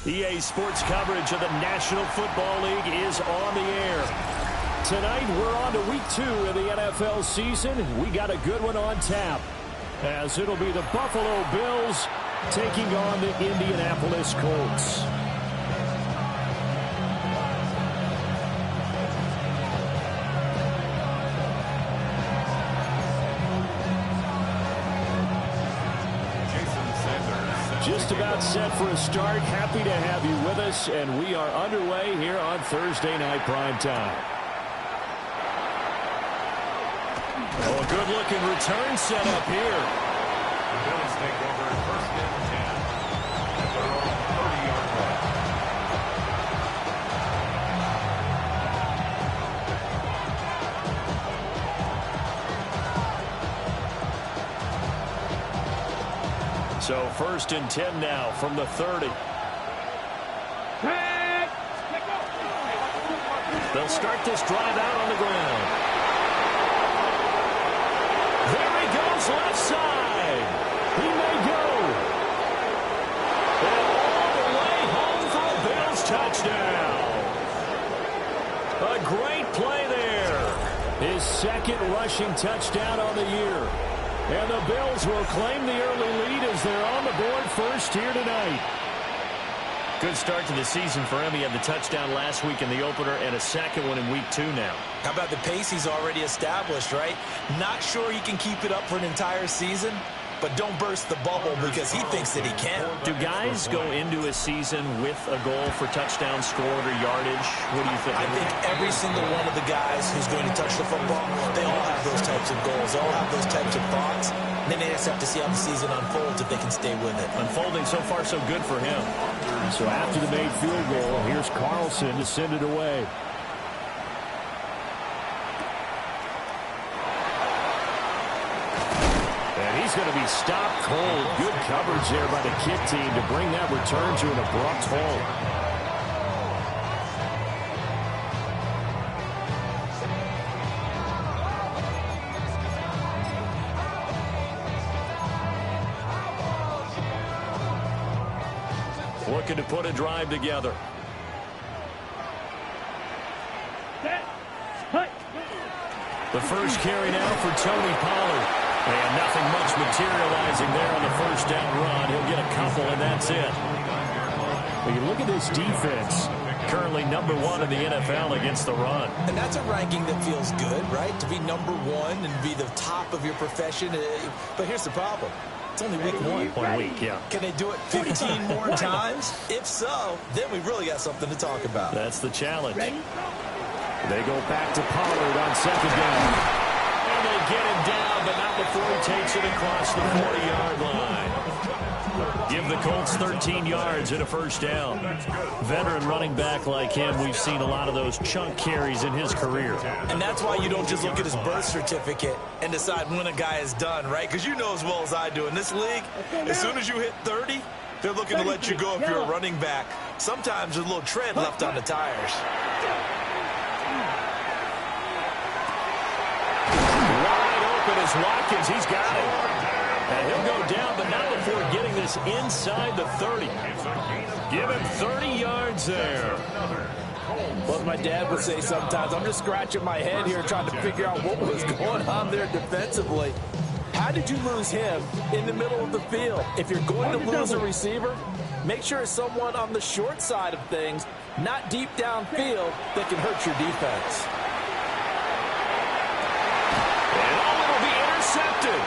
EA Sports coverage of the National Football League is on the air. Tonight, we're on to week 2 of the NFL season. We got a good one on tap, as it'll be the Buffalo Bills taking on the Indianapolis Colts. Just about set for a start. Happy to have you with us, and we are underway here on Thursday Night Prime Time. Oh, a good-looking return set up here. The Bills take over first and 10 at their own 30-yard line. So first and 10 now from the 30. They'll start this drive out on the ground. There he goes, left side. He may go. And all the way home for a Bills touchdown. A great play there. His second rushing touchdown on the year. And the Bills will claim the early lead as they're on the board first here tonight. Good start to the season for him. He had the touchdown last week in the opener and a second one in week 2 now. How about the pace he's already established, right? Not sure he can keep it up for an entire season, but don't burst the bubble because he thinks that he can. Do guys go into a season with a goal for touchdown scored or yardage? What do you think? I think every single one of the guys who's going to touch the football, they all have those types of goals. They all have those types of thoughts. Then they just have to see how the season unfolds if they can stay with it. Unfolding so far so good for him. So after the made field goal, here's Carlson to send it away. He's going to be stopped cold. Good coverage there by the kick team to bring that return to an abrupt halt. Looking to put a drive together. The first carry now for Tony Pollard. And nothing much materializing there on the first down run. He'll get a couple, and that's it. Well, you look at this defense, currently #1 in the NFL against the run. And that's a ranking that feels good, right? To be #1 and be the top of your profession. But here's the problem. It's only week 1. 1 week, yeah. Can they do it 15 more times? If so, then we really got something to talk about. That's the challenge. They go back to Pollard on second down. And they get him down, but not before he takes it across the 40-yard line. Give the Colts 13 yards and a first down. Veteran running back like him, we've seen a lot of those chunk carries in his career. And that's why you don't just look at his birth certificate and decide when a guy is done, right? Because you know as well as I do, in this league, as soon as you hit 30, they're looking to let you go if you're a running back. Sometimes there's a little tread left on the tires. As Watkins, he's got it. And he'll go down, but not before getting this inside the 30. Give him 30 yards there. Well, as my dad would say sometimes, I'm just scratching my head here trying to figure out what was going on there defensively. How did you lose him in the middle of the field? If you're going to lose a receiver, make sure it's someone on the short side of things, not deep downfield, that can hurt your defense. Intercepted.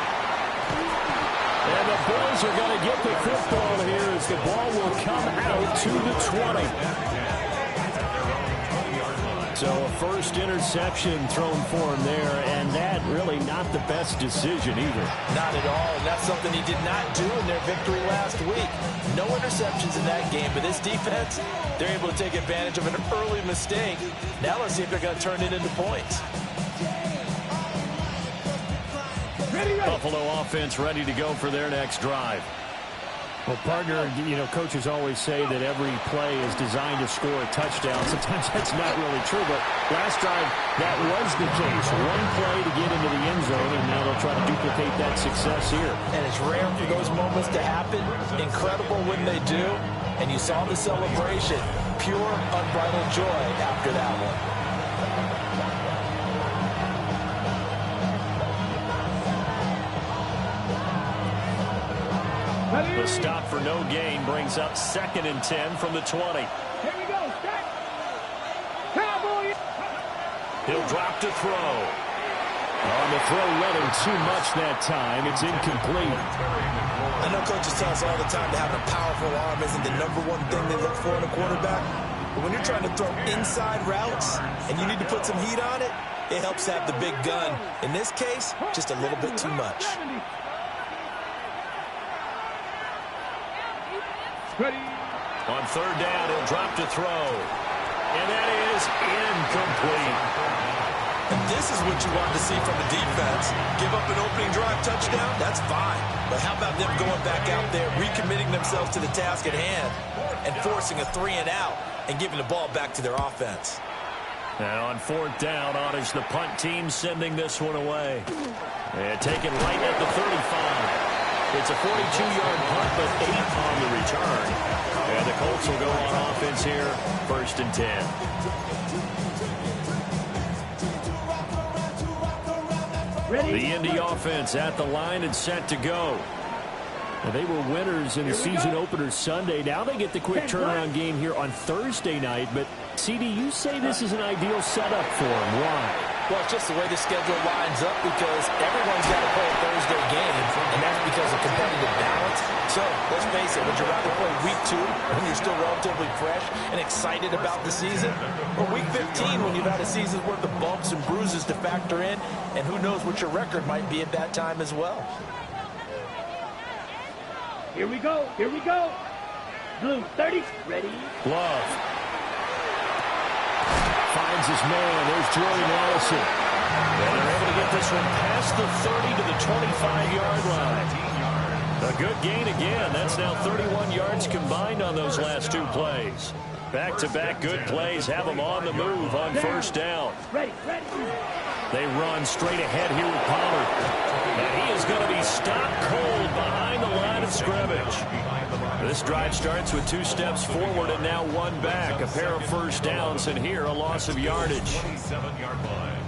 And the Bills are going to get the football here as the ball will come out to the 20. So a first interception thrown for him there, and that really not the best decision either. Not at all, and that's something he did not do in their victory last week. No interceptions in that game, but this defense, they're able to take advantage of an early mistake. Now let's see if they're going to turn it into points. Buffalo offense ready to go for their next drive. Well, partner, you know, coaches always say that every play is designed to score a touchdown. Sometimes that's not really true, but last drive, that was the case. One play to get into the end zone, and now they'll try to duplicate that success here. And it's rare for those moments to happen. Incredible when they do. and you saw the celebration. Pure, unbridled joy after that one. The stop for no gain brings up 2nd and 10 from the 20. Here we go. Start. Cowboy. He'll drop to throw. On the throw, letting too much that time. It's incomplete. I know coaches tell us all the time that having a powerful arm isn't the #1 thing they look for in a quarterback. But when you're trying to throw inside routes and you need to put some heat on it, it helps to have the big gun. In this case, just a little bit too much. Ready. On 3rd down, he'll drop to throw. And that is incomplete. And this is what you want to see from the defense. Give up an opening drive touchdown, that's fine. But how about them going back out there, recommitting themselves to the task at hand, and forcing a 3-and-out and giving the ball back to their offense. And on 4th down, on is the punt team sending this one away. And taken right at the 35. It's a 42-yard punt, but 8 on the return. And the Colts will go on offense here, 1st and 10. Ready. The Indy offense at the line and set to go. And they were winners in the season opener Sunday. Now they get the quick turnaround game here on Thursday night. But, CD, you say this is an ideal setup for them. Why? Well, it's just the way the schedule lines up because everyone's got to play a Thursday game, and that's because of competitive balance. So, let's face it, would you rather play week 2 when you're still relatively fresh and excited about the season, or week 15 when you've had a season's worth of bumps and bruises to factor in, and who knows what your record might be at that time as well? Here we go. Here we go. Blue 30. Ready. Love. Finds his man. There's Jordan Allison. And they're able to get this one past the 30 to the 25-yard line. A good gain again. That's now 31 yards combined on those last 2 plays. Back-to-back good plays have them on the move on 1st down. Ready. Ready. They run straight ahead here with Pollard. And he is going to be stopped cold behind the line of scrimmage. This drive starts with 2 steps forward and now 1 back. A pair of 1st downs, and here a loss of yardage. 27-yard line.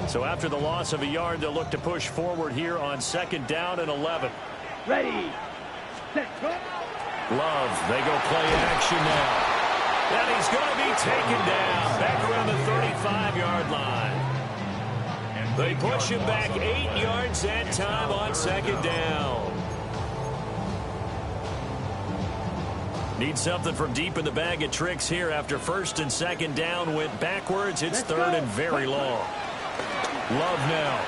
So after the loss of a yard, they'll look to push forward here on 2nd down and 11. Ready. Set. Go. Love, they go play action now. And he's going to be taken down back around the 35-yard line. They push him back 8 yards that time on 2nd down. Need something from deep in the bag of tricks here after 1st and 2nd down went backwards. It's 3rd and very long. Love now.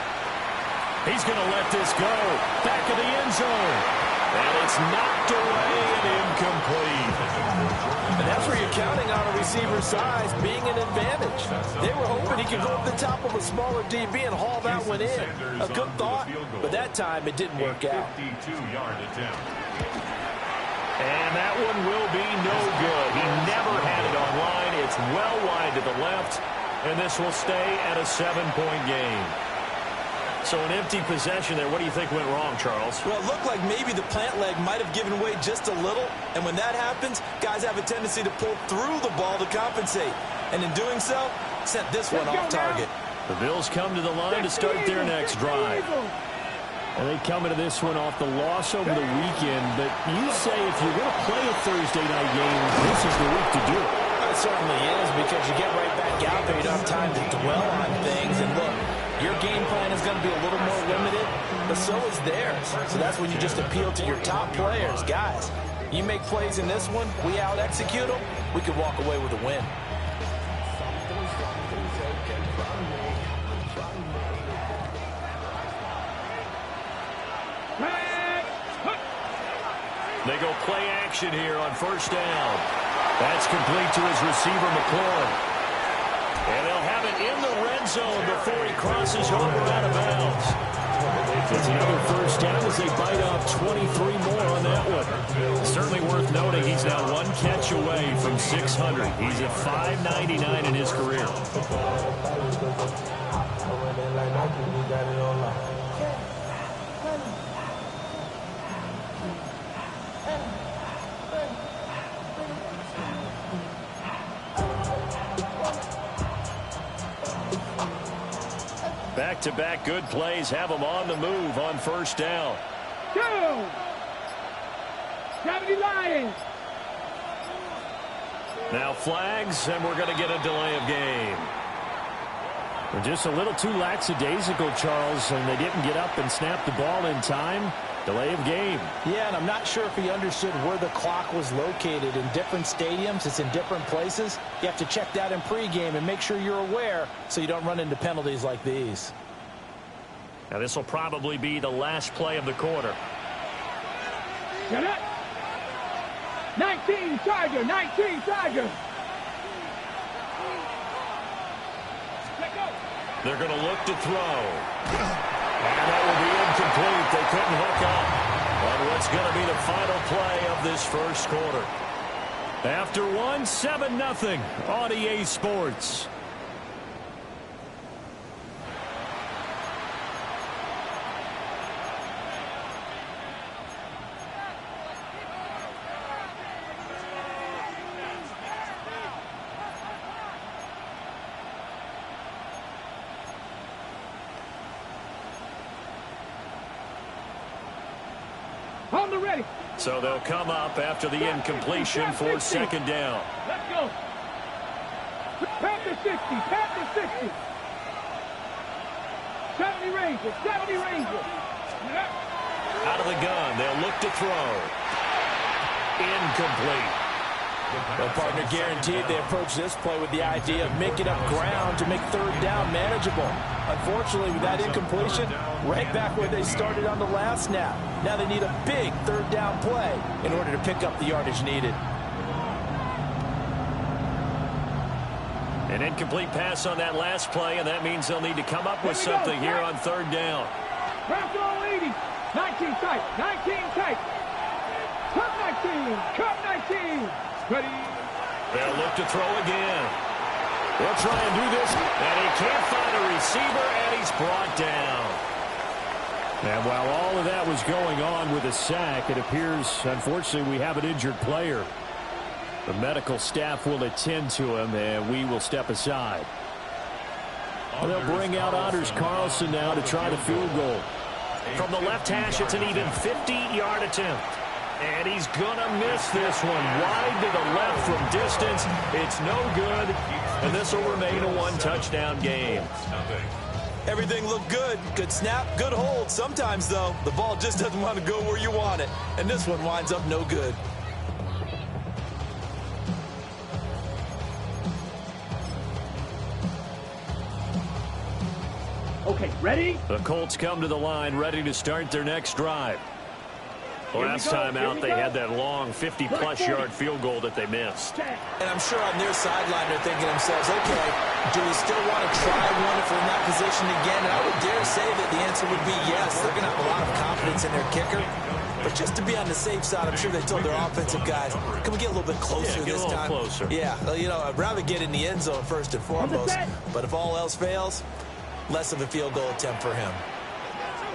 He's going to let this go. Back of the end zone. And it's knocked away and incomplete. And that's where you're counting on a receiver's size being an advantage. They were hoping he could go up the top of a smaller DB and haul that one in. A good thought, but that time it didn't work out. 52-yard attempt. And that one will be no good. He never had it on line. It's well wide to the left, and this will stay at a 7-point game. So an empty possession there. What do you think went wrong, Charles? Well, it looked like maybe the plant leg might have given way just a little, and when that happens, guys have a tendency to pull through the ball to compensate. And in doing so, sent this one off target. The Bills come to the line to start their next drive. And they come into this one off the loss over the weekend. But you say if you're going to play a Thursday night game, this is the week to do it. It certainly is, because you get right back out there. You don't have time to dwell on things. And look, your game plan is going to be a little more limited, but so is theirs. So that's when you just appeal to your top players. Guys, you make plays in this one, we out-execute them, we could walk away with a win. They go play action here on 1st down. That's complete to his receiver, McLaurin. And they'll have it in the red zone before he crosses over out of bounds. It's another first down as they bite off 23 more on that one. Certainly worth noting he's now one catch away from 600. He's at 599 in his career. Back-to-back good plays have them on the move on first down. Go! 70 Lions! Now flags, and we're going to get a delay of game. They're just a little too lackadaisical, Charles, and they didn't get up and snap the ball in time. Delay of game. Yeah, and I'm not sure if he understood where the clock was located. In different stadiums, it's in different places. You have to check that in pregame and make sure you're aware so you don't run into penalties like these. Now this will probably be the last play of the quarter. Get it! 19 Charger, 19 Charger. They're going to look to throw. And that will be incomplete. They couldn't hook up on what's going to be the final play of this first quarter. After one, 7-0 on EA Sports. On the ready. So they'll come up after the incompletion for second down. Let's go. Panther 60, Panther 60. 70 Rangers, 70 Rangers. Out of the gun, they'll look to throw. Incomplete. Well, partner, guaranteed they approach this play with the idea of making up ground to make third down manageable. Unfortunately, with that incompletion, right back where they started on the last snap. Now they need a big third down play in order to pick up the yardage needed. An incomplete pass on that last play, and that means they'll need to come up with something here on third down. Craft all 80. 19 tight, 19 tight. Cut 19, cut 19. Ready. They'll look to throw again. They'll try and do this, and he can't find a receiver, and he's brought down. And while all of that was going on with a sack, it appears, unfortunately, we have an injured player. The medical staff will attend to him, and we will step aside. They'll bring out Anders Carlson now to try the field goal. From the left hash, it's an even 50-yard attempt. And he's going to miss this one. Wide to the left from distance. It's no good. And this will remain a one-touchdown game. Everything looked good. Good snap, good hold. Sometimes, though, the ball just doesn't want to go where you want it. And this one winds up no good. Okay, ready? The Colts come to the line, ready to start their next drive. Last time out, they had that long 50-plus yard field goal that they missed. And I'm sure on their sideline they're thinking to themselves, okay, do we still want to try one if we're in that position again? And I would dare say that the answer would be yes. They're going to have a lot of confidence in their kicker. But just to be on the safe side, I'm sure they told their offensive guys, can we get a little bit closer this time? Closer. Yeah, you know, I'd rather get in the end zone first and foremost. But if all else fails, less of a field goal attempt for him.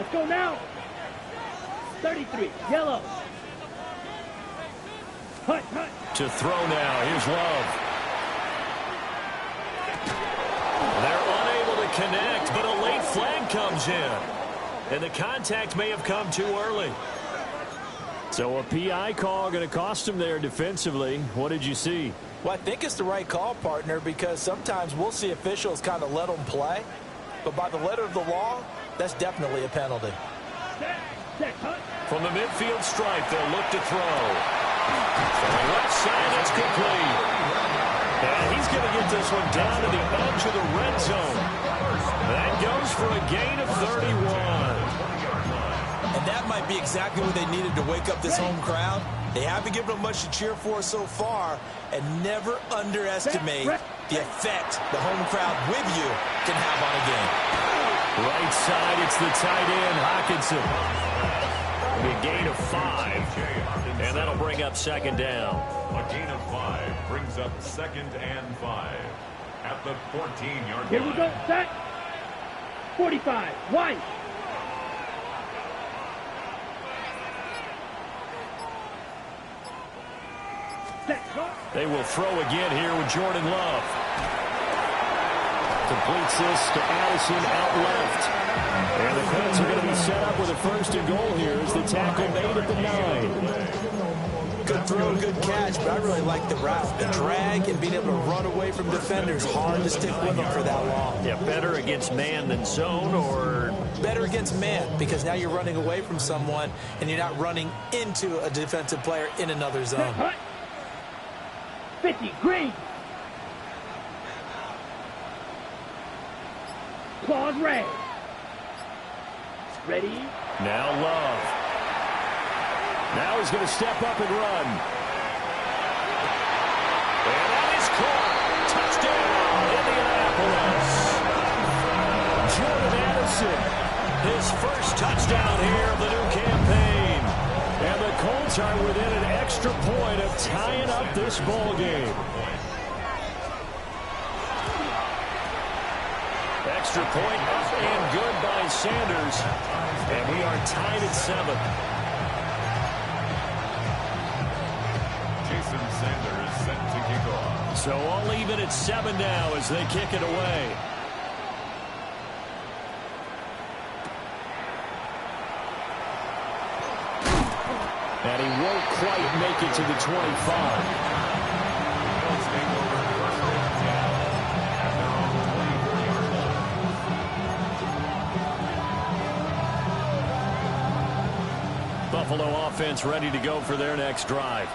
Let's go now. 33, yellow. Hut, hut. To throw now, here's Love. They're unable to connect, but a late flag comes in. And the contact may have come too early. So a PI call going to cost him there defensively. What did you see? Well, I think it's the right call, partner, because sometimes we'll see officials kind of let them play. But by the letter of the law, that's definitely a penalty. From the midfield stripe, they'll look to throw. From the left side, it's complete. And he's going to get this one down to the edge of the red zone. That goes for a gain of 31. And that might be exactly what they needed to wake up this home crowd. They haven't given them much to cheer for so far. And never underestimate the effect the home crowd with you can have on a game. Right side, it's the tight end, Hockenson. A gain of 5, and that'll bring up second down. A gain of 5 brings up 2nd and 5 at the 14-yard line. Here we go, set. 45, White. Set, go. They will throw again here with Jordan Love. Completes this to Addison out left. And the Colts are going to be set up with a 1st and goal here as the tackle made at the 9. Good throw, good catch, but I really like the route. The drag and being able to run away from defenders, hard to stick with them for that long. Yeah, better against man than zone, or? Better against man, because now you're running away from someone and you're not running into a defensive player in another zone. 50, Green. Claws red. Ready? Now Love. Now he's going to step up and run. And that is caught. Touchdown, Indianapolis. Jordan Addison, his first touchdown here of the new campaign. And the Colts are within an extra point of tying up this ball game. Extra point up and good by Sanders. And we are tied at 7. Jason Sanders set to kick off. So all even at 7 now as they kick it away. And he won't quite make it to the 25. Buffalo offense ready to go for their next drive.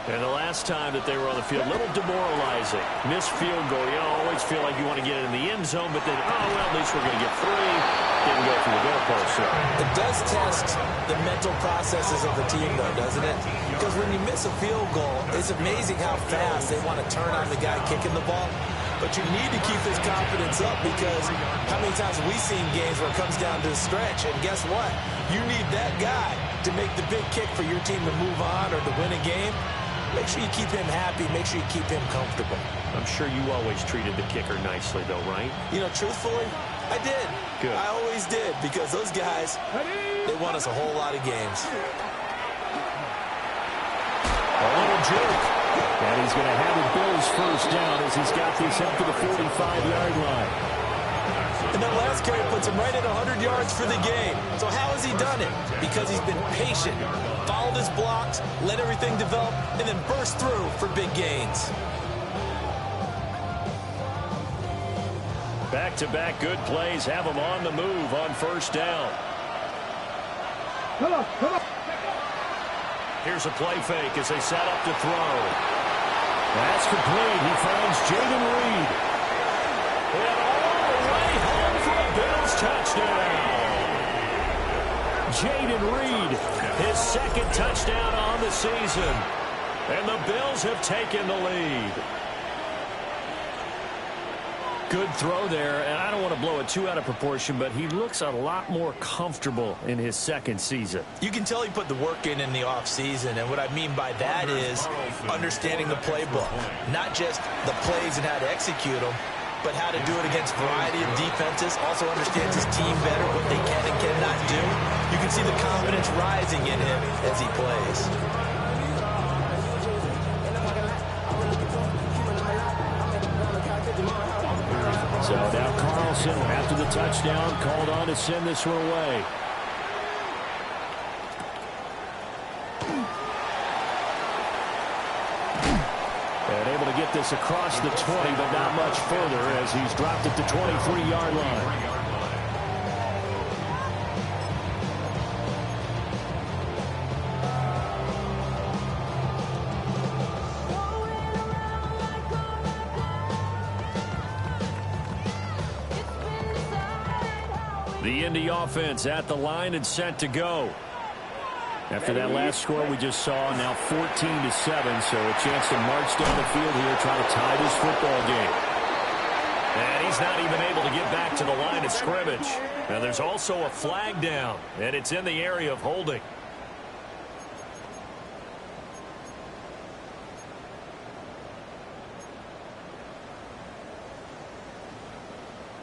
And the last time that they were on the field, a little demoralizing. Missed field goal. You always feel like you want to get it in the end zone, but then, oh, well, at least we're going to get 3. Didn't go through the goalpost. So. It does test the mental processes of the team, though, doesn't it? Because when you miss a field goal, it's amazing how fast they want to turn on the guy kicking the ball. But you need to keep his confidence up, because how many times have we seen games where it comes down to the stretch, and guess what? You need that guy to make the big kick for your team to move on or to win a game. Make sure you keep him happy. Make sure you keep him comfortable. I'm sure you always treated the kicker nicely, though, right? You know, truthfully, I did. Good. I always did, because those guys, they won us a whole lot of games. A little jerk. And he's going to have the Bills first down as he's got this up to the 45-yard line. And that last carry puts him right at 100 yards for the game. So how has he done it? Because he's been patient, followed his blocks, let everything develop, and then burst through for big gains. Back-to-back good plays have him on the move on first down. Come on, come on. Here's a play fake as they set up to throw. That's complete. He finds Jaden Reed. And all the way home for a Bills touchdown. Jaden Reed, his 2nd touchdown on the season. And the Bills have taken the lead. Good throw there, and I don't want to blow it too out of proportion, but he looks a lot more comfortable in his 2nd season. You can tell he put the work in the offseason, and what I mean by that is understanding the playbook. Not just the plays and how to execute them, but how to do it against a variety of defenses. Also understands his team better, what they can and cannot do. You can see the confidence rising in him as he plays. So now Carlson, after the touchdown, called on to send this one away. And able to get this across the 20, but not much further as he's dropped it to 23-yard line. The Indy offense at the line and set to go. After that last score we just saw, now 14-7, so a chance to march down the field here, try to tie this football game. And he's he's not even able to get back to the line of scrimmage. Now there's also a flag down, and it's in the area of holding.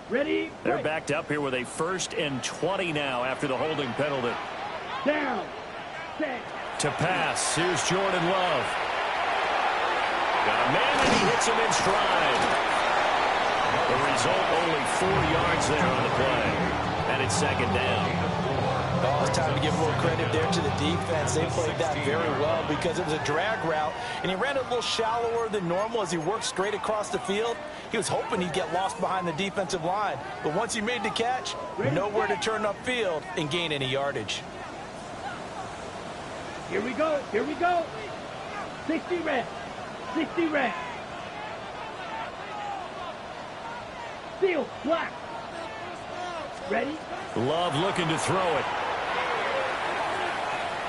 Ready? They're backed up here with a 1st and 20 now after the holding penalty. Down. Set. To pass, here's Jordan Love. Got a man, and he hits him in stride. The result, only 4 yards there on the play. And it's 2nd down. Oh, it's time to give a little credit there to the defense. They played that very well because it was a drag route, and he ran a little shallower than normal as he worked straight across the field. He was hoping he'd get lost behind the defensive line, but once he made the catch, nowhere to turn upfield and gain any yardage. Here we go. Here we go. 60 reps. 60 reps. Seal. Black. Ready? Love looking to throw it.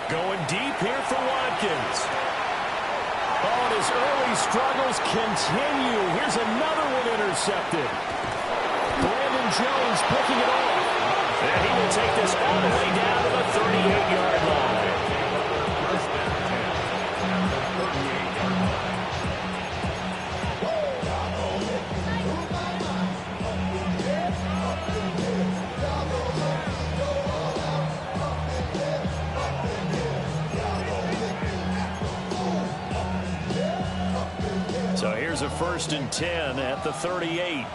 Going deep here for Watkins. Oh, and his early struggles continue. Here's another one intercepted. Brandon Jones picking it off. And he will take this all the way down to the 38-yard line. So here's a 1st and 10 at the 38.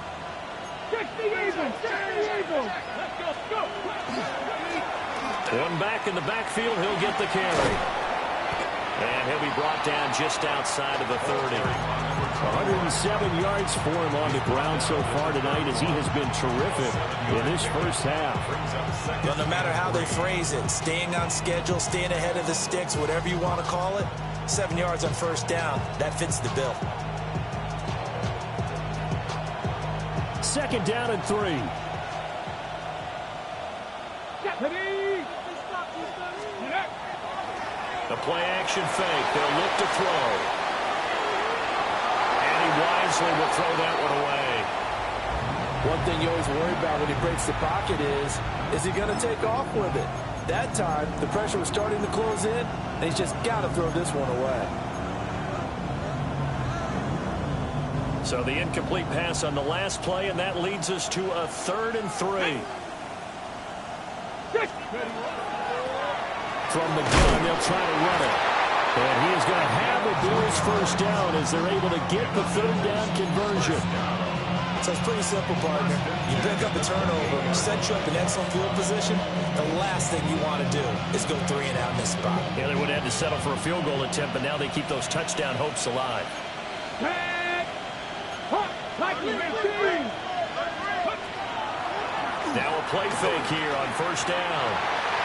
60 even. 60 even. Let's go. One back in the backfield, he'll get the carry. And he'll be brought down just outside of the 30. 107 yards for him on the ground so far tonight as he has been terrific in this first half. Well, no matter how they phrase it, staying on schedule, staying ahead of the sticks, whatever you want to call it, 7 yards on 1st down, that fits the bill. 2nd down and 3. The play action fake. They'll look to throw. And he wisely will throw that one away. One thing you always worry about when he breaks the pocket is he going to take off with it? That time, the pressure was starting to close in, and he's just got to throw this one away. So the incomplete pass on the last play, and that leads us to a 3rd and 3. From the gun, they'll try to run it. And he is going to have the Bills 1st down as they're able to get the 3rd down conversion. So it's pretty simple, partner. You pick up a turnover, set you up in excellent field position. The last thing you want to do is go 3 and out in this spot. Yeah, they would have had to settle for a field goal attempt, but now they keep those touchdown hopes alive. Now a play fake here on 1st down.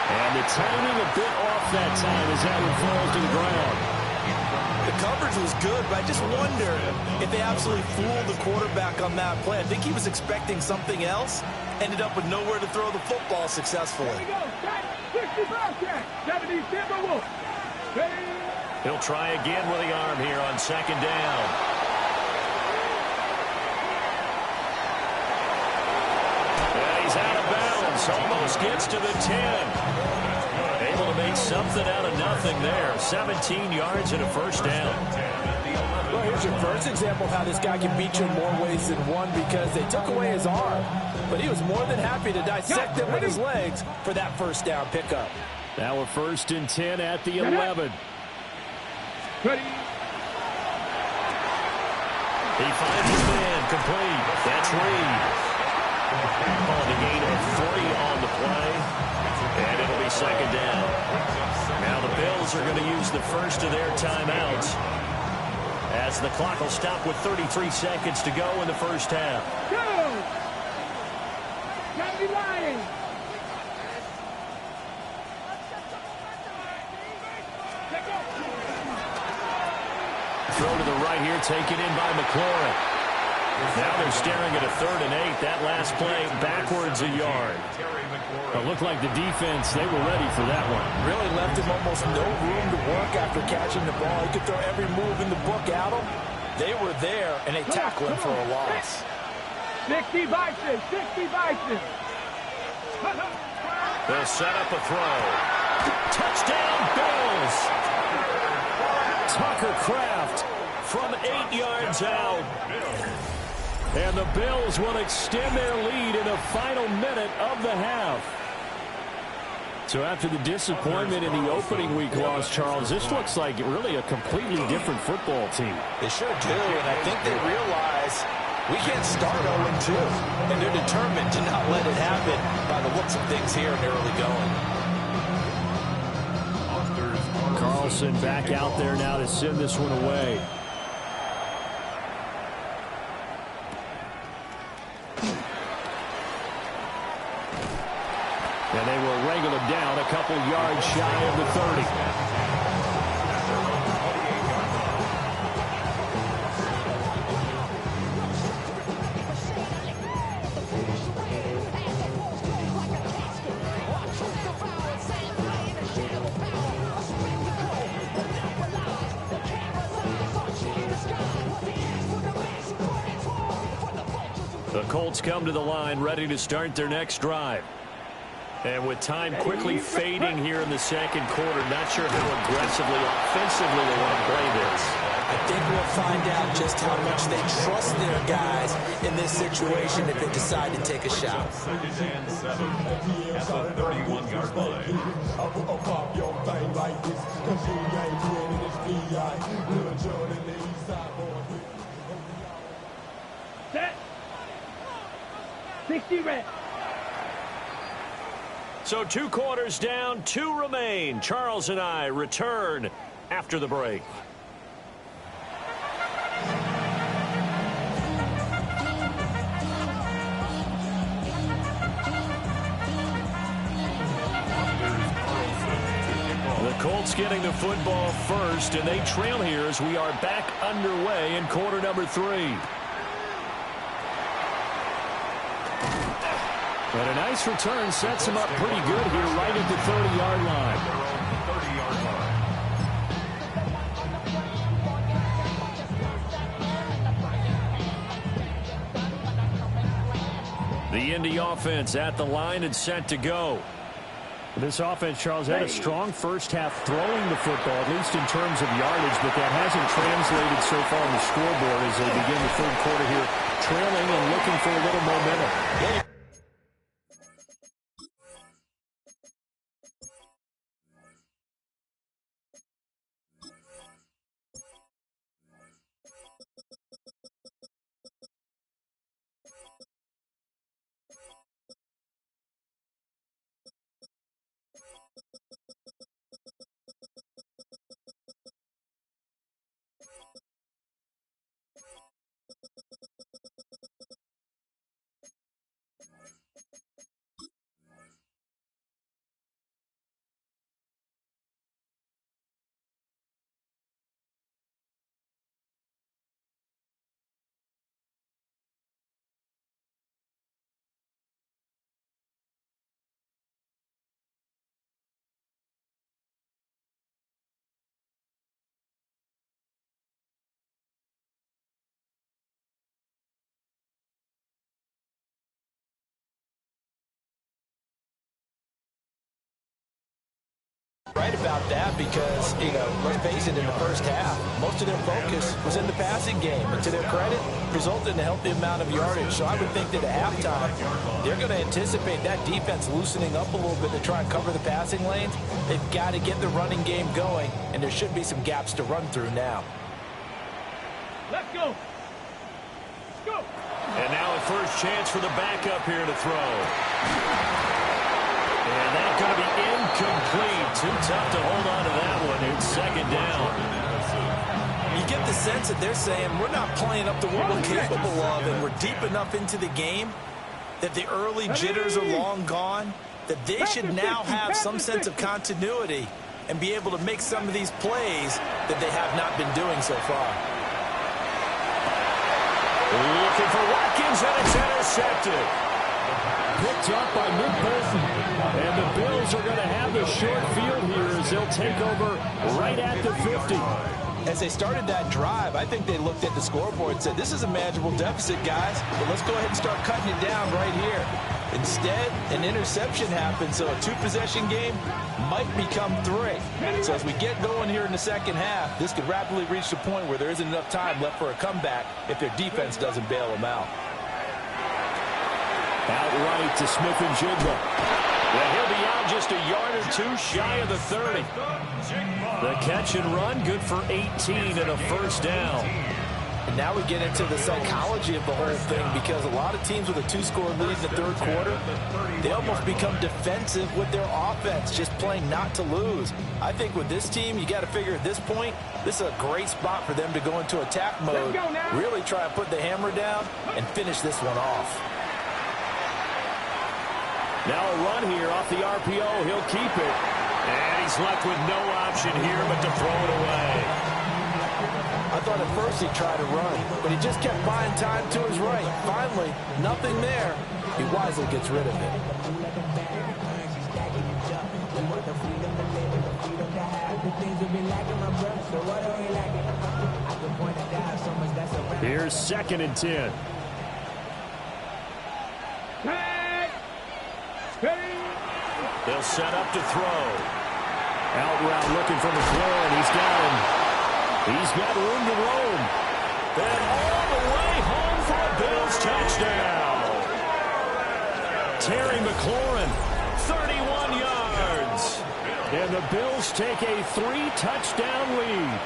And the timing a bit off that time as that one falls to the ground. The coverage was good, but I just wonder if they absolutely fooled the quarterback on that play. I think he was expecting something else, ended up with nowhere to throw the football successfully. He'll try again with the arm here on 2nd down. And he's out of bounds, almost gets to the 10. Able to make something out of nothing there. 17 yards and a 1st down. Well, here's your first example of how this guy can beat you in more ways than one because they took away his arm. But he was more than happy to dissect it with his legs for that 1st down pickup. Now a 1st and 10 at the 11. Ready. He finds his man complete. That's Reed. On the gain of 3 on the play. And it'll be 2nd down. Now the Bills are going to use the first of their timeouts as the clock will stop with 33 seconds to go in the first half. Go! Gotta be lying. Throw to the right here, taken in by McLaurin. Now they're staring at a 3rd and 8. That last play backwards a yard. It looked like the defense, they were ready for that one. Really left him almost no room to work after catching the ball. He could throw every move in the book at him. They were there, and they tackled him for a loss. 60 Bison, 60 Bison. They'll set up a throw. Touchdown, Bills. Tucker Kraft from 8 yards out. And the Bills will extend their lead in the final minute of the half. So after the disappointment in the opening week loss, Charles, this looks like really a completely different football team. They sure do, and I think they realize we can't start 0-2, and they're determined to not let it happen by the looks of things here in the early going. Carlson back out there now to send this one away. And they will wrangle him down a couple yards shy of the 30. The Colts come to the line ready to start their next drive. And with time quickly fading here in the second quarter, not sure how aggressively, offensively they want to play this. I think we'll find out just how much they trust their guys in this situation if they decide to take a shot. Second and 7 at the 31-yard line. Set. 60 red. So 2 quarters down, 2 remain. Charles and I return after the break. The Colts getting the football first, and they trail here as we are back underway in quarter number 3. And a nice return sets him up pretty good here right at the 30-yard line. The Indy offense at the line and set to go. This offense, Charles, had a strong first half throwing the football, at least in terms of yardage, but that hasn't translated so far on the scoreboard as they begin the third quarter here, trailing and looking for a little momentum. Right about that because, let's face it, in the first half, most of their focus was in the passing game. And to their credit, resulted in a healthy amount of yardage. So I would think that at halftime, they're going to anticipate that defense loosening up a little bit to try and cover the passing lanes. They've got to get the running game going, and there should be some gaps to run through now. Let's go. Let's go. And now a first chance for the backup here to throw. And that's going to be incomplete. Too tough to hold on to that one. It's second down. You get the sense that they're saying we're not playing up to what we're capable of, and we're deep enough into the game that the early jitters are long gone, that they should now have some sense of continuity and be able to make some of these plays that they have not been doing so far. Looking for Watkins, and it's intercepted. Picked up by Nick Bolton. And the Bills are going to have the short field here as they'll take over right at the 50. As they started that drive, I think they looked at the scoreboard and said, this is a manageable deficit, guys, but let's go ahead and start cutting it down right here. Instead, an interception happened, so a two-possession game might become 3. So as we get going here in the second half, this could rapidly reach the point where there isn't enough time left for a comeback if their defense doesn't bail them out. Outright to Smith-Njigba. Well, he'll be out just a yard or 2 shy of the 30. The catch and run, good for 18 and a first down. And now we get into the psychology of the whole thing, because a lot of teams with a 2-score lead in the third quarter, they almost become defensive with their offense, just playing not to lose. I think with this team, you got to figure at this point, this is a great spot for them to go into attack mode, really try and put the hammer down and finish this one off. Now a run here off the RPO. He'll keep it. And he's left with no option here but to throw it away. I thought at first he'd try to run, but he just kept buying time to his right. Finally, nothing there. He wisely gets rid of it. Here's 2nd and 10. They'll set up to throw. Out route looking for McLaurin. He's got him. He's got room to roam. And all the way home for a Bills touchdown. Terry McLaurin, 31 yards. And the Bills take a 3-touchdown lead.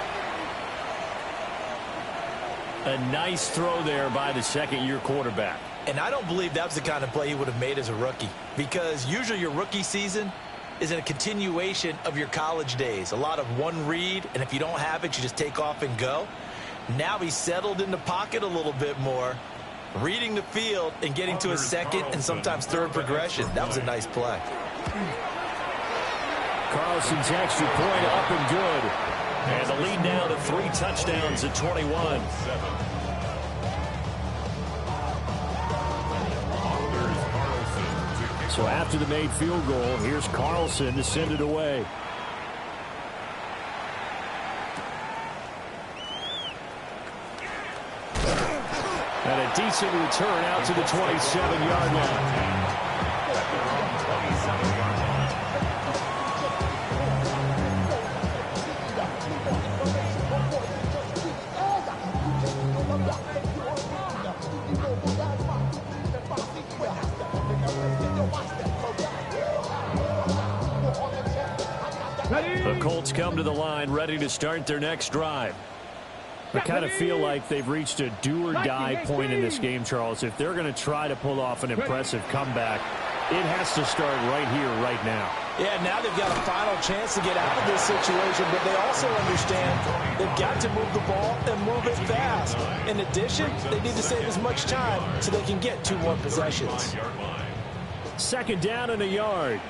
A nice throw there by the second-year quarterback. And I don't believe that was the kind of play he would have made as a rookie, because usually your rookie season is a continuation of your college days. A lot of one read, and if you don't have it, you just take off and go. Now he's settled in the pocket a little bit more, reading the field and getting to his second and sometimes third progression. That was a nice play. Carlson's extra point up and good. And the lead now to 3 touchdowns at 21. So after the made field goal, here's Carlson to send it away. And a decent return out to the 27-yard line. The Colts come to the line ready to start their next drive. I kind of feel like they've reached a do-or-die point in this game, Charles. If they're going to try to pull off an impressive comeback, it has to start right here, right now. Yeah, now they've got a final chance to get out of this situation, but they also understand they've got to move the ball and move it fast. In addition, they need to save as much time so they can get 2 more possessions. 2nd down and a yard.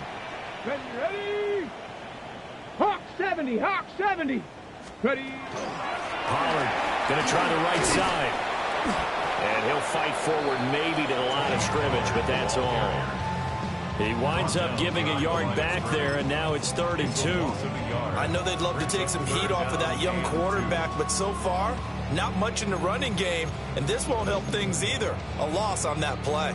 Ready? Hawk 70, Hawk 70. Ready? Pollard going to try the right side. And he'll fight forward maybe to the line of scrimmage, but that's all. He winds up giving a yard back there, and now it's 3rd and 2. I know they'd love to take some heat off of that young quarterback, but so far, not much in the running game, and this won't help things either. A loss on that play.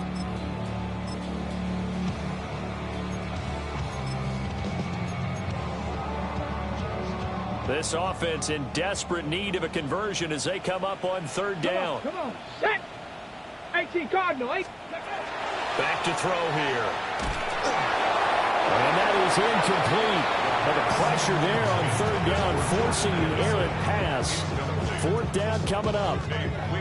This offense in desperate need of a conversion as they come up on 3rd down. Come on, set. 18 Cardinal, 8. Back to throw here. And that is incomplete. But the pressure there on 3rd down, forcing the errant pass. 4th down coming up.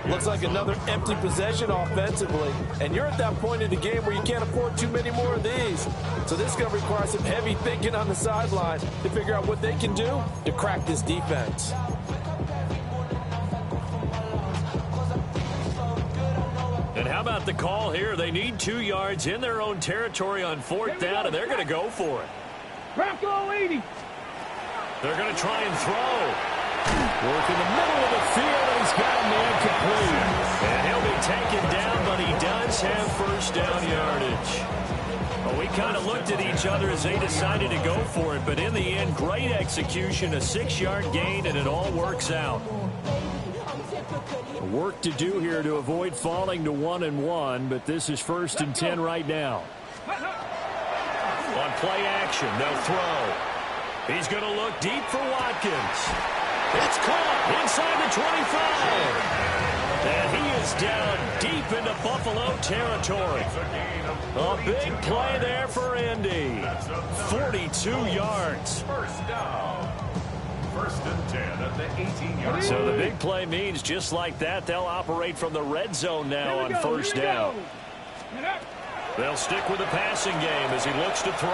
Looks like another empty possession offensively. And you're at that point in the game where you can't afford too many more of these. So this is going to require some heavy thinking on the sideline to figure out what they can do to crack this defense. And how about the call here? They need 2 yards in their own territory on 4th down, and they're going to go for it. Bronco 80. They're going to try and throw. Work in the middle of the field, and he's got a man complete. And he'll be taken down, but he does have 1st down yardage. Well, we kind of looked at each other as they decided to go for it, but in the end, great execution, a 6-yard gain, and it all works out. Work to do here to avoid falling to 1-1, but this is 1st and 10 right now. On play action, they'll throw. He's going to look deep for Watkins. It's caught inside the 25. And he is down deep into Buffalo territory. A big play there for Indy. 42 yards. First down. 1st and 10 at the 18-yard. So the big play means just like that, they'll operate from the red zone now on 1st down. They'll stick with the passing game as he looks to throw.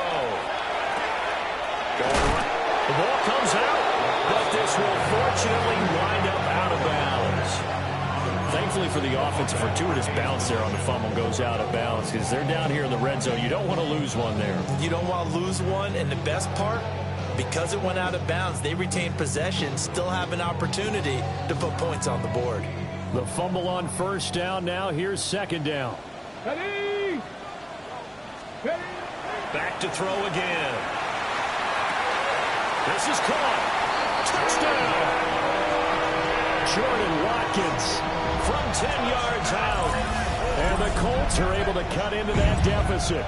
Going right. The ball comes out, but this will fortunately wind up out of bounds. Thankfully for the offense, a fortuitous bounce there on the fumble goes out of bounds because they're down here in the red zone. You don't want to lose one there. You don't want to lose one, and the best part, because it went out of bounds, they retain possession, still have an opportunity to put points on the board. The fumble on 1st down now. Here's 2nd down. Ready? Ready? Back to throw again. This is caught. Touchdown. Jordan Watkins from 10 yards out. And the Colts are able to cut into that deficit.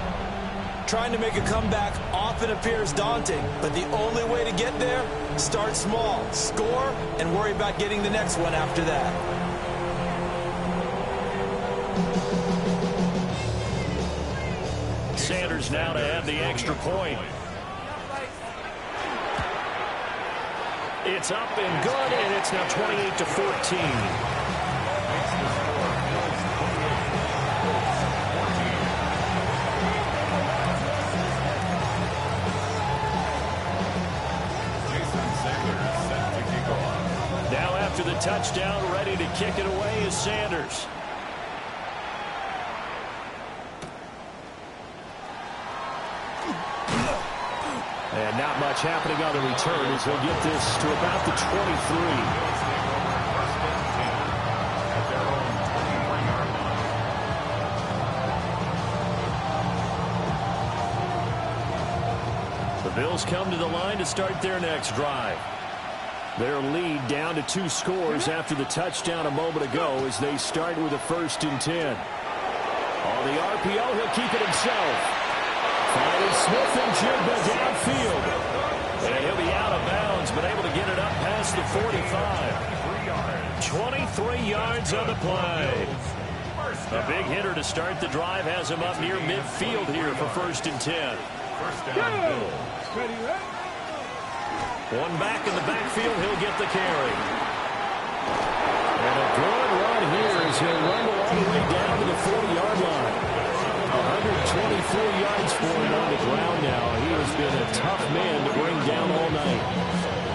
Trying to make a comeback often appears daunting, but the only way to get there, start small, score, and worry about getting the next one after that. Sanders now to add the extra point. It's up and good, and it's now 28-14. Now after the touchdown, ready to kick it away is Sanders. And not much happening on the return as he'll get this to about the 23. The Bills come to the line to start their next drive. Their lead down to 2 scores after the touchdown a moment ago as they start with a 1st and 10. On the RPO, he'll keep it himself. Finding Smith and Jigba downfield. And he'll be out of bounds, but able to get it up past the 45. 23 yards on the play. A big hitter to start the drive has him up near midfield here for 1st and 10. One back in the backfield, he'll get the carry. And a good run here as he'll rumble all the way down to the 40-yard line. 124 yards for him on the ground now. He has been a tough man to bring down all night.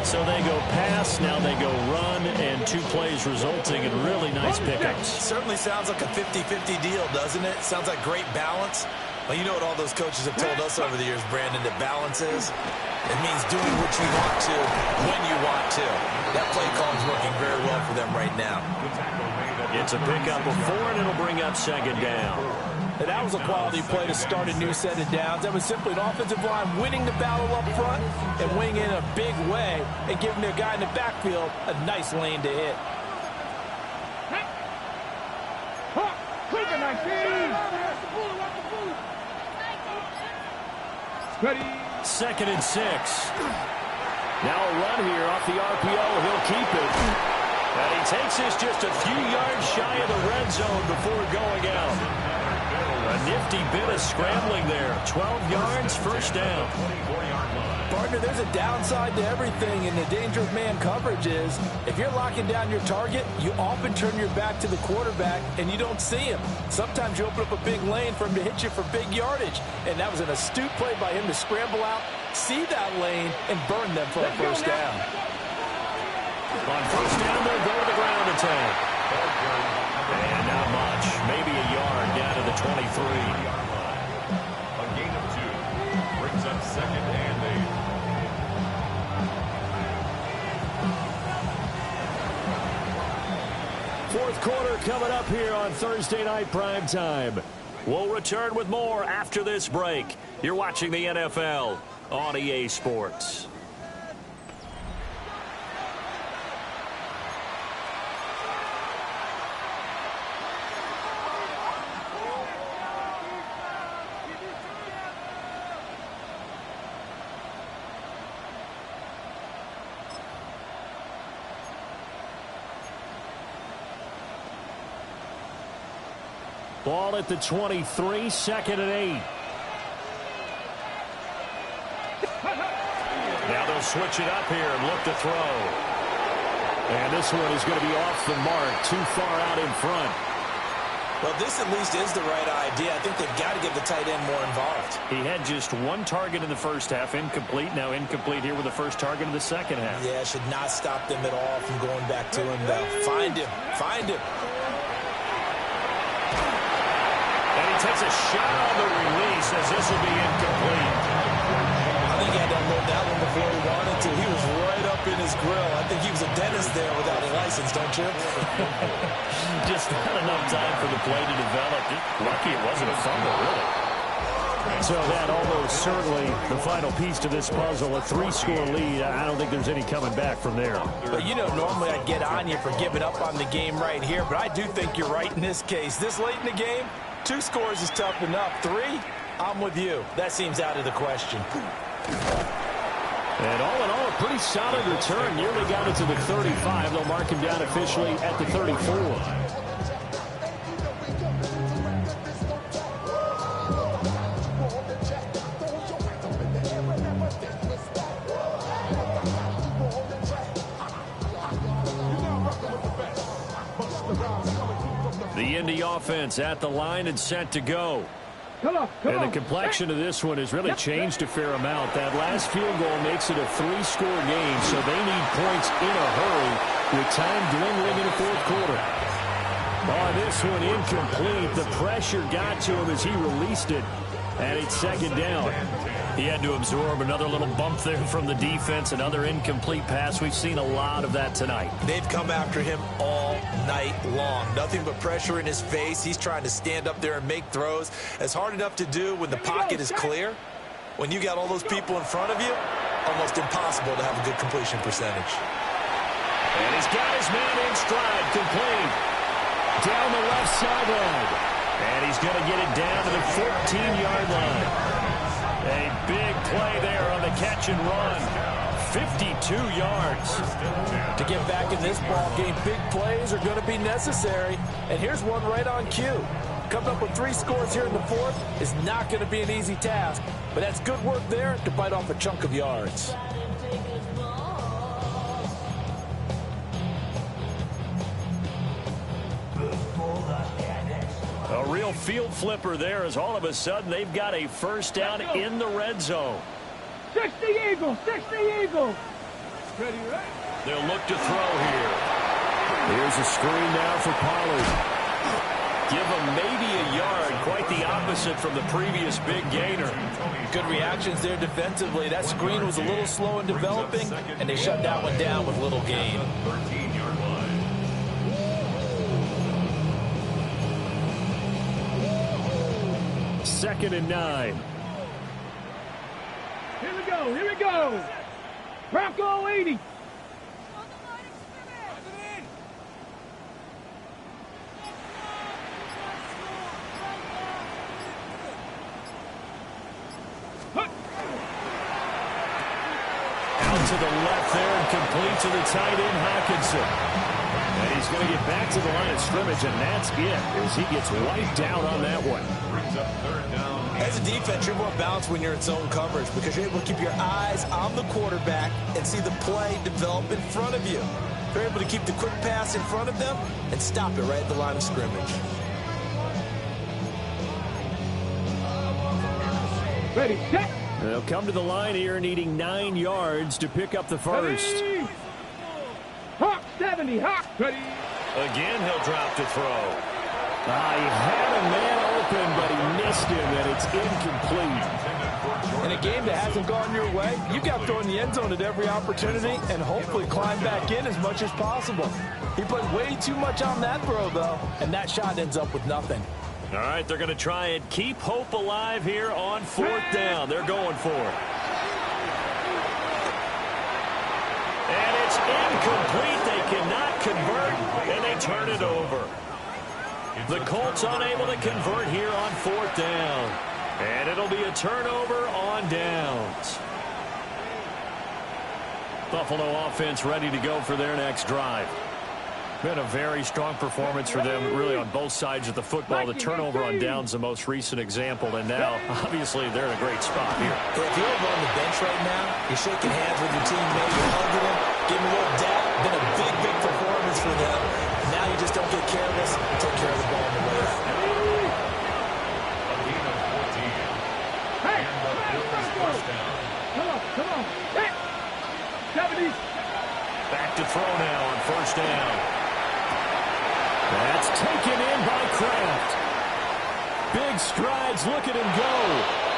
So they go pass, now they go run, and 2 plays resulting in really nice pickups. Certainly sounds like a 50-50 deal, doesn't it? Sounds like great balance. Well, you know what all those coaches have told us over the years, Brandon, that balance is? It means doing what you want to when you want to. That play call is working very well for them right now. It's a pickup of 4, and it'll bring up 2nd down. And that was a quality play to start a new set of downs. That was simply an offensive line winning the battle up front and winning in a big way and giving their guy in the backfield a nice lane to hit. Ready? 2nd and 6. Now a run here off the RPO. He'll keep it. And he takes this just a few yards shy of the red zone before going out. A nifty bit of scrambling there. 12 yards, 1st down. Partner, there's a downside to everything, and the danger of man coverage is if you're locking down your target, you often turn your back to the quarterback and you don't see him. Sometimes you open up a big lane for him to hit you for big yardage, and that was an astute play by him to scramble out, see that lane, and burn them for a 1st down. On 1st down, they'll go to the ground attack. And not much, maybe a yard down to the 23. A gain of 2 brings up 2nd and 8. Fourth quarter coming up here on Thursday Night Primetime. We'll return with more after this break. You're watching the NFL on EA Sports. Ball at the 23, 2nd and 8. Now they'll switch it up here and look to throw. And this one is going to be off the mark, too far out in front. Well, this at least is the right idea. I think they've got to get the tight end more involved. He had just one target in the first half, incomplete. Now incomplete here with the first target in the second half. Yeah, should not stop them at all from going back to him, though. Find him. Find him. And he takes a shot on the release as this will be incomplete. I think he had to unload that one before he wanted to. He was right up in his grill. I think he was a dentist there without a license, don't you? Just not enough time for the play to develop. Lucky it wasn't a fumble, really. So that almost certainly the final piece to this puzzle, a 3-score lead. I don't think there's any coming back from there. But you know, normally I'd get on you for giving up on the game right here, but I do think you're right in this case. This late in the game, 2 scores is tough enough. 3, I'm with you. That seems out of the question. And all in all, a pretty solid return. Nearly got it to the 35. They'll mark him down officially at the 34. The Indy offense at the line and set to go. And the complexion of this one has really changed a fair amount. That last field goal makes it a 3-score game, so they need points in a hurry with time dwindling in the fourth quarter. Oh, this one incomplete. The pressure got to him as he released it, and it's 2nd down. He had to absorb another little bump there from the defense, another incomplete pass. We've seen a lot of that tonight. They've come after him all night long. Nothing but pressure in his face. He's trying to stand up there and make throws. It's hard enough to do when the pocket is clear. When you got all those people in front of you, almost impossible to have a good completion percentage. And he's got his man in stride, complete. Down the left sideline. And he's going to get it down to the 14-yard line. A big play there on the catch and run. 52 yards. To get back in this ball game, big plays are going to be necessary. And here's one right on cue. Coming up with 3 scores here in the fourth is not going to be an easy task. But that's good work there to bite off a chunk of yards. A real field flipper there as all of a sudden they've got a first down in the red zone. 60 Eagles, 60 Eagles. Ready, right? They'll look to throw here. Here's a screen now for Pollard. Give him maybe a yard, quite the opposite from the previous big gainer. Good reactions there defensively. That screen was a little slow in developing, and they shut that one down with little gain. 13-yard line. 2nd and 9. Here we go, here we go. Bronco 80. Out to the left there and complete to the tight end, Hawkinson. And he's going to get back to the line of scrimmage, and that's it as he gets wiped out on that one. Brings up 3rd down. As a defense, you're more balanced when you're in zone coverage because you're able to keep your eyes on the quarterback and see the play develop in front of you. You're able to keep the quick pass in front of them and stop it right at the line of scrimmage. Ready, set. They'll come to the line here needing 9 yards to pick up the first. Ready. Hawk 70, Hawk. Ready. Again, he'll drop to throw. He had a man open, but he missed him, and it's incomplete. In a game that hasn't gone your way, you've got to throw in the end zone at every opportunity and hopefully climb back in as much as possible. He put way too much on that throw, though, and that shot ends up with nothing. All right, they're going to try and keep hope alive here on 4th down. They're going for it. And it's incomplete. They cannot convert, and they turn it over. The Colts unable to convert here on 4th down. And it'll be a turnover on downs. Buffalo offense ready to go for their next drive. Been a very strong performance for them, really on both sides of the football. The turnover on downs, the most recent example, and now, obviously, they're in a great spot here. If you're over on the bench right now, you're shaking hands with your teammate, you're hugging him, giving a little dap. Been a big, big performance for them. Now you just don't get careless and take care of the ball on the way out. Hey, come on. Hey, 70. Back to throw now on 1st down. That's taken in by Kraft. Big strides, look at him go.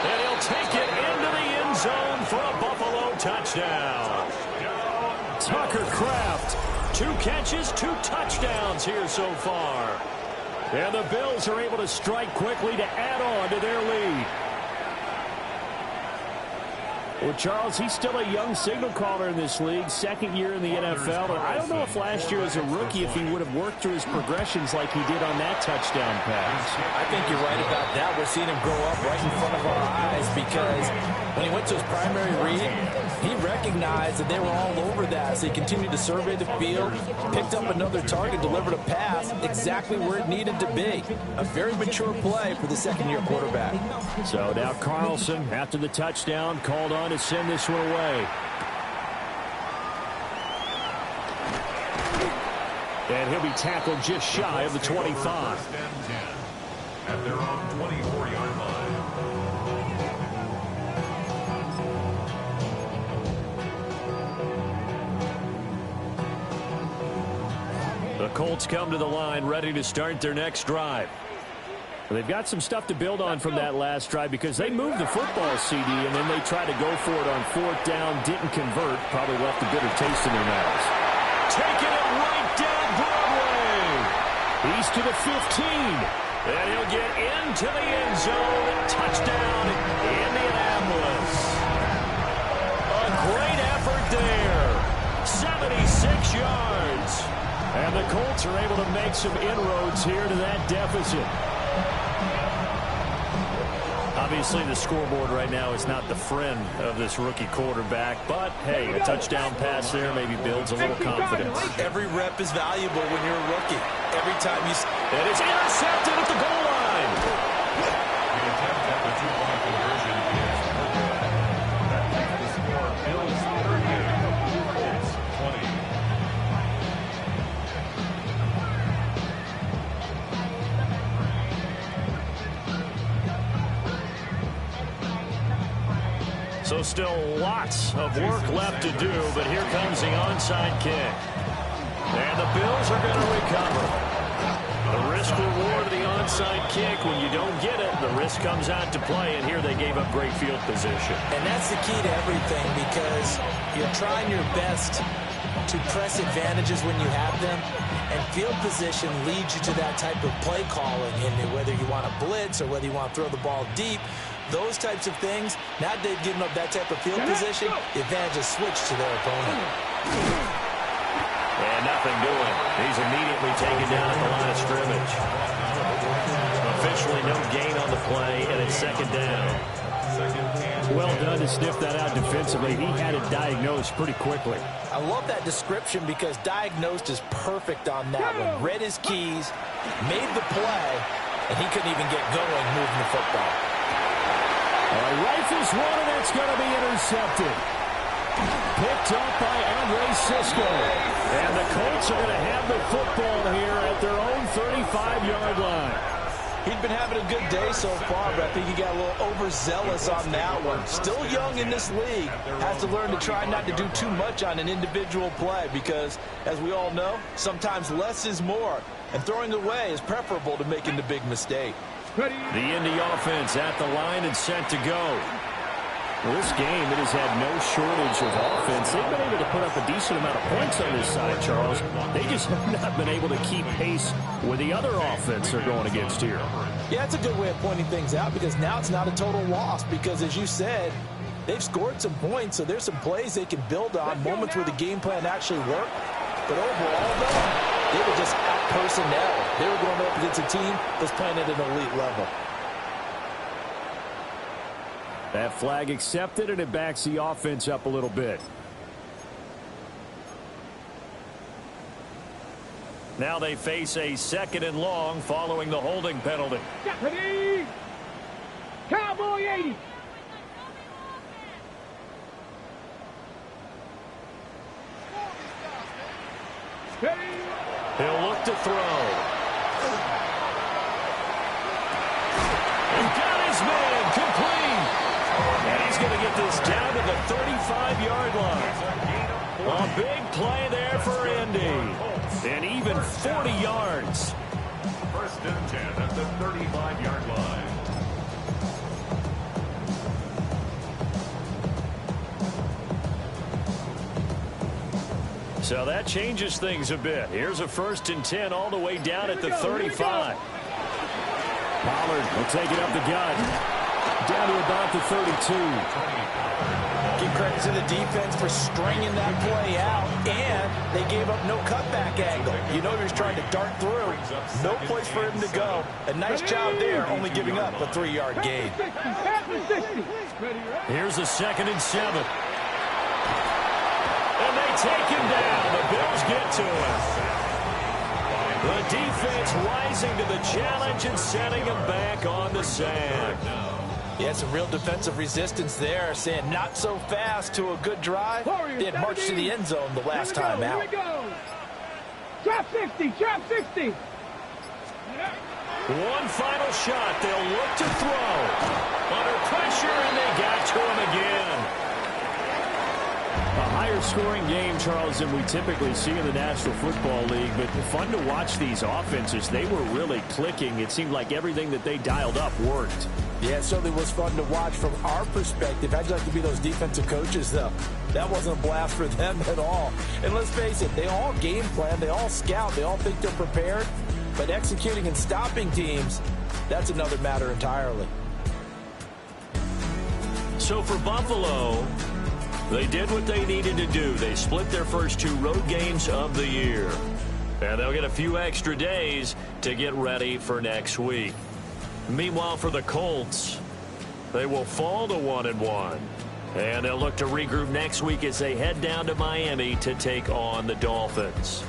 And he'll take it into the end zone for a Buffalo touchdown. Tucker Kraft, 2 catches, 2 touchdowns here so far. And the Bills are able to strike quickly to add on to their lead. Well, Charles, he's still a young signal caller in this league, 2nd year in the NFL. And I don't know if last year as a rookie, if he would have worked through his progressions like he did on that touchdown pass. I think you're right about that. We're seeing him grow up right in front of our eyes because when he went to his primary read, he recognized that they were all over that. So he continued to survey the field, picked up another target, delivered a pass exactly where it needed to be. A very mature play for the 2nd-year quarterback. So now Carlson, after the touchdown, called on to send this one away. And he'll be tackled just shy of the 25. At their own 24-yard line. The Colts come to the line ready to start their next drive. They've got some stuff to build on from that last drive because they moved the football, CD, and then they tried to go for it on 4th down, didn't convert, probably left a bitter taste in their mouths. Taking it right down Broadway. He's to the 15, and he'll get into the end zone. Touchdown, Indianapolis. A great effort there. 76 yards. And the Colts are able to make some inroads here to that deficit. Obviously, the scoreboard right now is not the friend of this rookie quarterback, but, hey, a touchdown pass there maybe builds a little confidence. Every rep is valuable when you're a rookie. Every time you... And it's intercepted at the goal line. The attempt at the 2-point conversion is that makes the score Bills 38, Colts 20. So still lots of work left to do, but here comes the onside kick. And the Bills are going to recover. The risk-reward of the onside kick, when you don't get it, the risk comes out to play, and here they gave up great field position. And that's the key to everything because you're trying your best to press advantages when you have them, and field position leads you to that type of play calling, and whether you want to blitz or whether you want to throw the ball deep, those types of things, now that they've given up that type of field position, the advantage is switched to their opponent. And nothing doing. He's immediately taken down at the line of scrimmage. Officially no gain on the play, and it's 2nd down. Well done to sniff that out defensively. He had it diagnosed pretty quickly. I love that description because diagnosed is perfect on that one. Read his keys, made the play, and he couldn't even get going moving the football. Rifles one, and that's going to be intercepted. Picked up by Andre Cisco. And the Colts are going to have the football here at their own 35-yard line. He'd been having a good day so far, but I think he got a little overzealous on that one. Still young in this league. Has to learn to try not to do too much on an individual play because, as we all know, sometimes less is more. And throwing away is preferable to making the big mistake. The Indy offense at the line and set to go. Well, this game, it has had no shortage of offense. They've been able to put up a decent amount of points on this side, Charles. They just have not been able to keep pace with the other offense they're going against here. Yeah, it's a good way of pointing things out because now it's not a total loss because, as you said, they've scored some points, so there's some plays they can build on, moments where the game plan actually worked. But overall, though, they were just out-personnel. They were going up against a team that's playing at an elite level. That flag accepted, and it backs the offense up a little bit. Now they face a 2nd and long following the holding penalty. Ready? Cowboy 80. Ready? He'll look to throw. And got his man complete. And he's going to get this down to the 35-yard line. A big play there for Indy. And even 40 yards. 1st and 10 at the 35-yard line. So that changes things a bit. Here's a 1st and 10 all the way down at the 35. Pollard will take it up the gut. Down to about the 32. Give credit to the defense for stringing that play out, and they gave up no cutback angle. You know he was trying to dart through. No place for him to go. A nice job there, only giving up a 3-yard gain. Here's a 2nd and 7. And they take him down. The Bills get to him. The defense rising to the challenge and setting him back on the sand. Yeah, some real defensive resistance there, saying not so fast to a good drive. Did march to the end zone the last time out. Here we go. Trap 60, trap 60. One final shot. They'll look to throw. Under pressure, and they got to him again. A higher scoring game, Charles, than we typically see in the National Football League, but fun to watch these offenses. They were really clicking. It seemed like everything that they dialed up worked. Yeah, it certainly was fun to watch from our perspective. I'd like to be those defensive coaches, though. That wasn't a blast for them at all. And let's face it, they all game plan, they all scout, they all think they're prepared. But executing and stopping teams, that's another matter entirely. So for Buffalo, they did what they needed to do. They split their first 2 road games of the year. And they'll get a few extra days to get ready for next week. Meanwhile, for the Colts, they will fall to 1-1. And they'll look to regroup next week as they head down to Miami to take on the Dolphins.